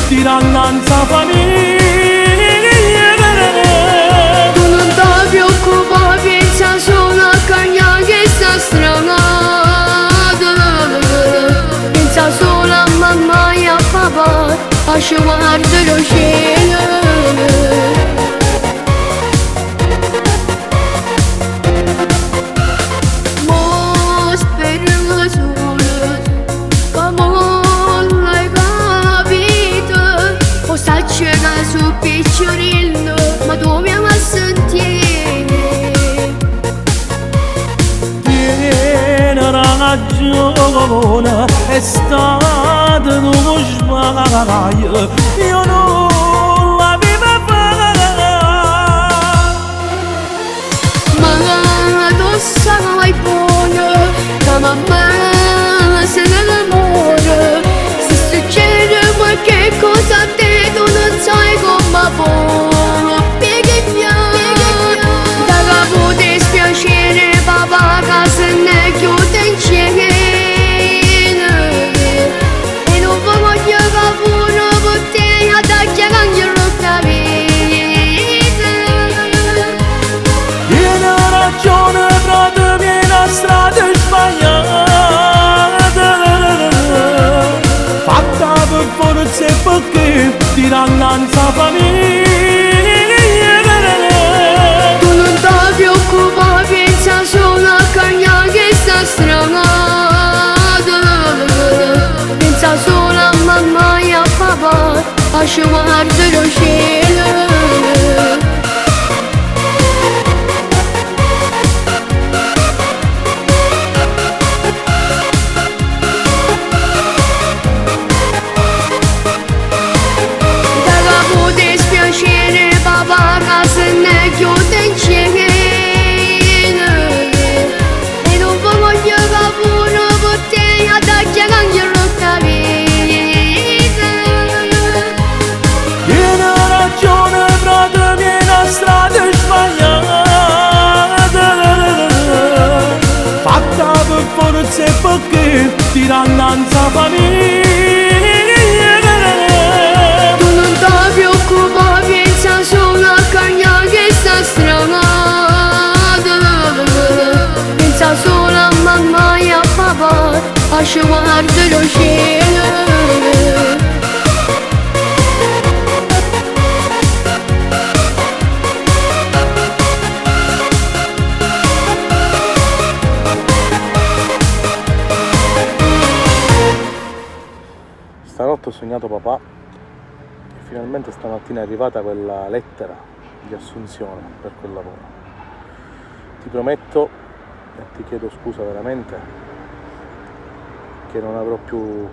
tirannanza famiglia. Tu non ti preoccupare, pensa solo a cagnare che sta stramata. Pensa solo a mamma e a papà, a sciuparti lo cielo. Su picciolino, ma dove mi sentire? Tieni ragione, è stato uno sbaglio, io non l'avevo fatto. Ma tu sai buono, che mamma se ne muore. Se succede qualche cosa a te, tu non sai come può piegare. Da capo ti spiacere, papà, che se ne chiude in cielo. E non voglio capuno per te, attacchi anche il vita. Tieni ragione, frate, vieni a strada sbagliata. Fatta per forza e perché tirannanza famiglia. Tu non ti preoccupare, pensa solo a cagnare che sta stramata. Pensa solo a mamma e a papà, a sciuparti lo cielo. Papà, che se ne chiude in cielo. E non voglio capuno per te, attacchi anche il vita. Tieni ragione, frate, vieni a strada sbagliata. Fatta per forza e perché tirannanza famiglia. Tu non ti preoccupare, pensa solo a cagnare che sta stramata. Pensa solo a mamma e a papà, a sciuparti lo cielo. Stanotte ho sognato papà e finalmente stamattina è arrivata quella lettera di assunzione per quel lavoro. Ti prometto e ti chiedo scusa veramente che non avrò più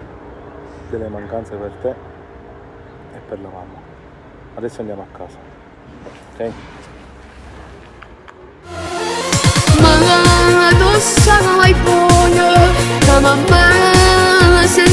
delle mancanze per te e per la mamma. Adesso andiamo a casa, ok? Ma tu sai buono, che mamma se